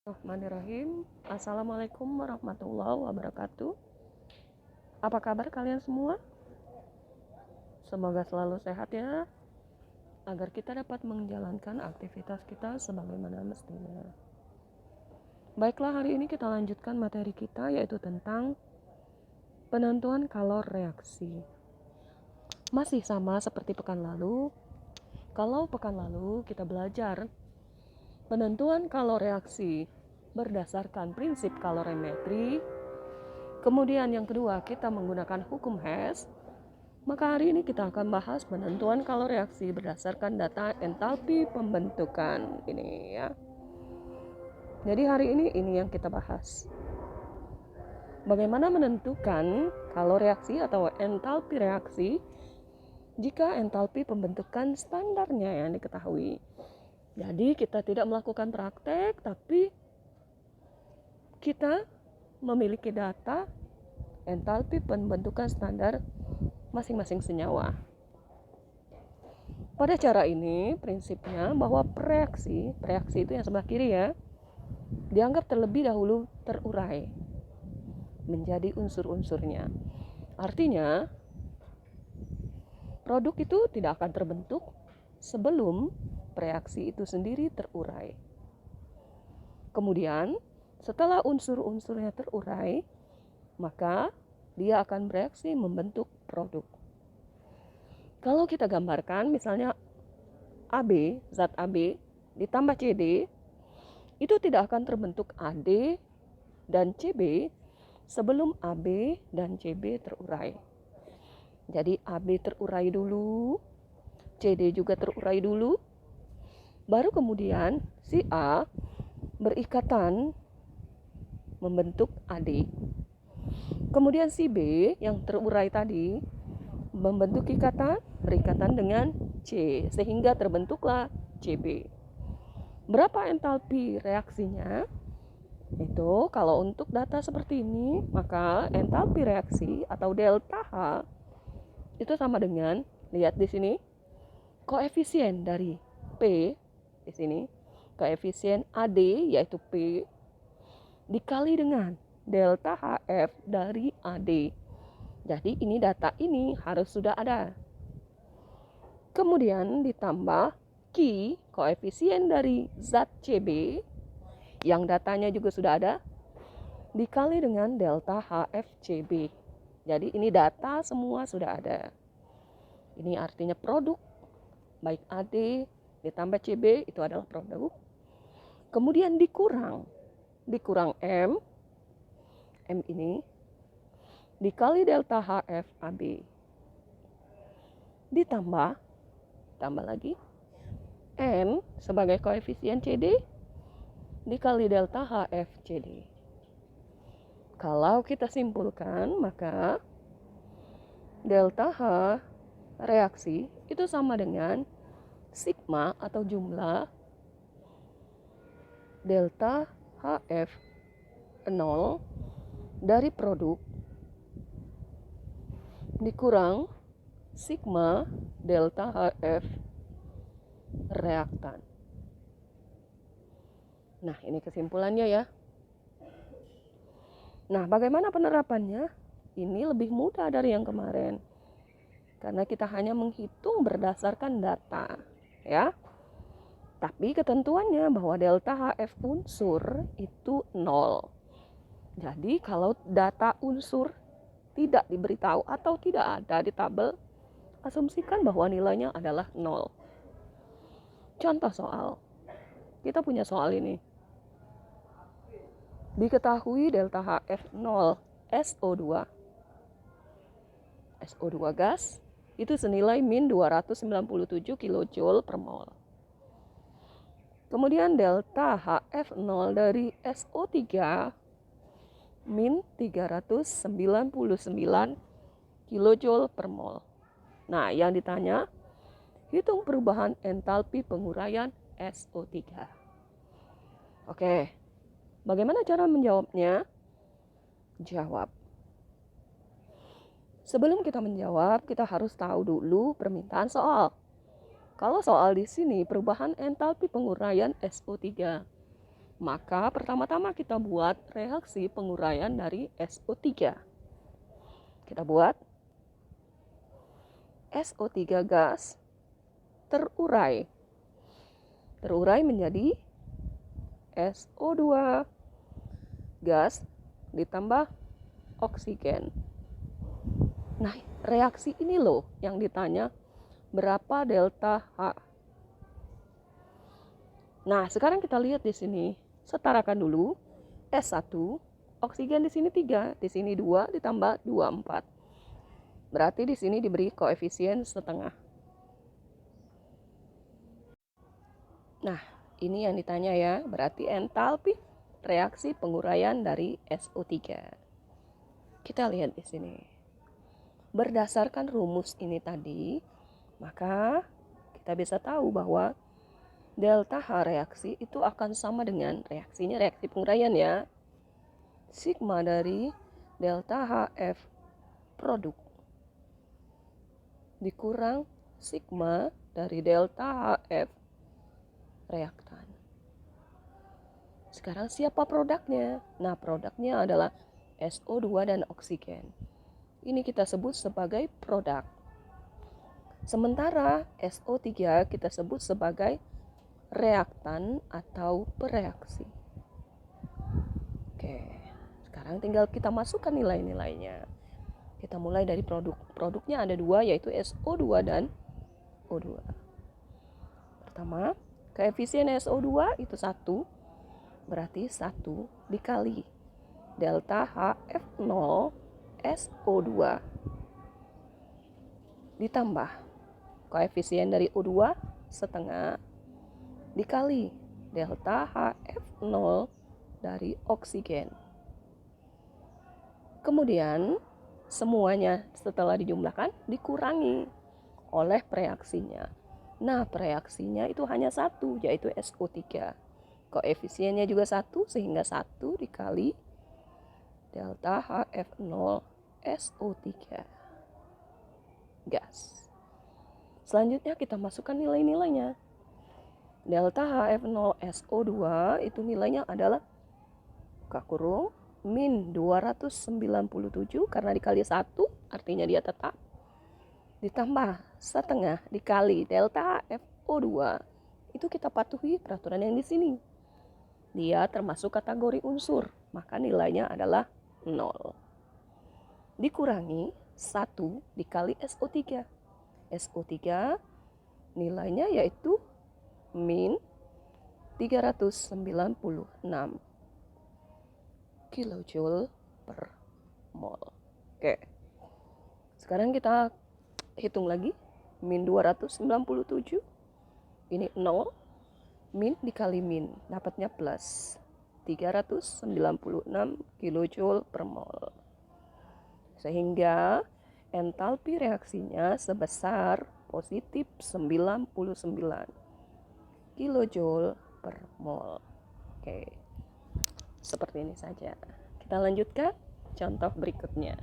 Bismillahirrahmanirrahim. Assalamualaikum warahmatullahi wabarakatuh. Apa kabar kalian semua? Semoga selalu sehat ya, agar kita dapat menjalankan aktivitas kita sebagaimana mestinya. Baiklah, hari ini kita lanjutkan materi kita, yaitu tentang penentuan kalor reaksi. Masih sama seperti pekan lalu. Kalau pekan lalu kita belajar penentuan kalor reaksi berdasarkan prinsip kalorimetri. Kemudian yang kedua, kita menggunakan hukum Hess. Maka hari ini kita akan bahas penentuan kalor reaksi berdasarkan data entalpi pembentukan ini ya. Jadi hari ini yang kita bahas. Bagaimana menentukan kalor reaksi atau entalpi reaksi jika entalpi pembentukan standarnya yang diketahui. Jadi kita tidak melakukan praktek, tapi kita memiliki data entalpi pembentukan standar masing-masing senyawa. Pada cara ini prinsipnya bahwa reaksi itu yang sebelah kiri ya, dianggap terlebih dahulu terurai menjadi unsur-unsurnya. Artinya produk itu tidak akan terbentuk sebelum reaksi itu sendiri terurai. Kemudian setelah unsur-unsurnya terurai, maka dia akan bereaksi membentuk produk. Kalau kita gambarkan misalnya AB, zat AB ditambah CD, itu tidak akan terbentuk AD dan CB sebelum AB dan CB terurai. Jadi AB terurai dulu, CD juga terurai dulu, baru kemudian si A berikatan membentuk AD. Kemudian si B yang terurai tadi membentuk berikatan dengan C, sehingga terbentuklah CB. Berapa entalpi reaksinya? Itu kalau untuk data seperti ini, maka entalpi reaksi atau delta H itu sama dengan, lihat di sini, koefisien dari P di sini, koefisien AD yaitu P dikali dengan delta HF dari AD. Jadi ini data ini harus sudah ada. Kemudian ditambah Q, koefisien dari zat CB, yang datanya juga sudah ada, dikali dengan delta HF CB. Jadi ini data semua sudah ada. Ini artinya produk, baik AD ditambah CB itu adalah produk. Kemudian dikurang M ini dikali delta HF AB, ditambah lagi N sebagai koefisien CD dikali delta HF CD. Kalau kita simpulkan, maka delta H reaksi itu sama dengan sigma atau jumlah delta HF 0 dari produk dikurang sigma delta HF reaktan. Nah, ini kesimpulannya ya. Nah, bagaimana penerapannya? Ini lebih mudah dari yang kemarin, karena kita hanya menghitung berdasarkan data ya. Tapi ketentuannya bahwa delta HF unsur itu 0. Jadi kalau data unsur tidak diberitahu atau tidak ada di tabel, asumsikan bahwa nilainya adalah 0. Contoh soal, kita punya soal ini. Diketahui delta HF 0 SO2. SO2 gas itu senilai min 297 kJ per mol. Kemudian delta HF0 dari SO3 min 399 kJ per mol. Nah, yang ditanya, hitung perubahan entalpi penguraian SO3. Oke, bagaimana cara menjawabnya? Jawab. Sebelum kita menjawab, kita harus tahu dulu permintaan soal. Kalau soal di sini perubahan entalpi penguraian SO3. Maka pertama-tama kita buat reaksi penguraian dari SO3. Kita buat SO3 gas terurai. Terurai menjadi SO2 gas ditambah oksigen. Nah, reaksi ini loh yang ditanya berapa delta H. Nah, sekarang kita lihat di sini. Setarakan dulu S1, oksigen di sini 3, di sini 2 ditambah 2 4. Berarti di sini diberi koefisien setengah. Nah, ini yang ditanya ya, berarti entalpi reaksi penguraian dari SO3. Kita lihat di sini. Berdasarkan rumus ini tadi, maka kita bisa tahu bahwa delta H reaksi itu akan sama dengan reaksinya reaksi penguraian ya. Sigma dari delta HF produk dikurang sigma dari delta HF reaktan. Sekarang siapa produknya? Nah, produknya adalah SO2 dan oksigen. Ini kita sebut sebagai produk. Sementara SO3 kita sebut sebagai reaktan atau bereaksi. Oke, sekarang tinggal kita masukkan nilai-nilainya. Kita mulai dari produk. Produknya ada 2, yaitu SO2 dan O2. Pertama, koefisien SO2 itu 1, berarti 1 dikali delta HF0 SO2 ditambah koefisien dari O2 setengah dikali delta HF0 dari oksigen. Kemudian semuanya setelah dijumlahkan dikurangi oleh preaksinya. Nah, preaksinya itu hanya 1, yaitu SO3. Koefisiennya juga 1, sehingga 1 dikali delta HF0 SO3 gas. Selanjutnya kita masukkan nilai-nilainya. Delta HF0 SO2 itu nilainya adalah buka kurung min 297 karena dikali 1 artinya dia tetap, ditambah setengah dikali delta HFO2. Itu kita patuhi peraturan yang di sini. Dia termasuk kategori unsur, maka nilainya adalah 0. Dikurangi 1 dikali SO3. SO3 nilainya yaitu min 396 kilojoule per mol. Oke. Sekarang kita hitung lagi. Min 297. Ini 0. Min dikali min. Dapatnya plus 396 kilojoule per mol. Sehingga entalpi reaksinya sebesar positif 99 kilojoule per mol. Oke. Seperti ini saja. Kita lanjutkan contoh berikutnya.